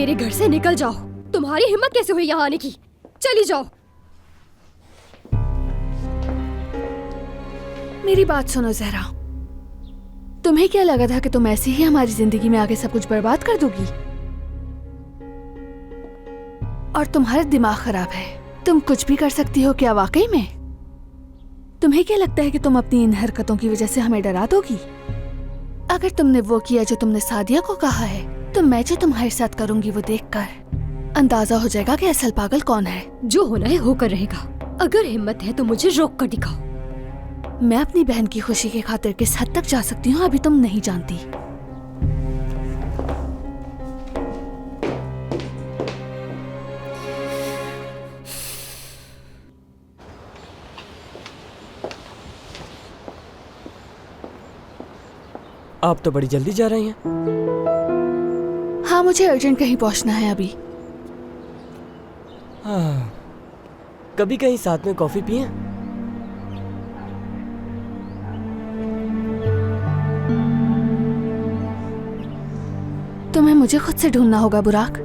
मेरे घर से निकल जाओ। तुम्हारी हिम्मत कैसे हुई यहाँ आने की? चली जाओ। मेरी बात सुनो जहरा, तुम्हें क्या लगा था कि तुम ऐसे ही हमारी जिंदगी में आके सब कुछ बर्बाद कर दोगी? और तुम्हारा दिमाग खराब है, तुम कुछ भी कर सकती हो क्या वाकई में? तुम्हें क्या लगता है कि तुम अपनी इन हरकतों की वजह से हमें डरा दोगी? अगर तुमने वो किया जो तुमने सादिया को कहा है, तो मैं जो तुम्हारे साथ करूंगी वो देखकर अंदाजा हो जाएगा कि असल पागल कौन है। जो होना है होकर रहेगा। अगर हिम्मत है तो मुझे रोक कर दिखाओ। मैं अपनी बहन की खुशी की खातिर किस हद तक जा सकती हूँ अभी तुम नहीं जानती। आप तो बड़ी जल्दी जा रही हैं। हाँ, मुझे अर्जेंट कहीं पहुंचना है अभी। हाँ, कभी कहीं साथ में कॉफी पिए? तुम्हें मुझे खुद से ढूंढना होगा बुराक।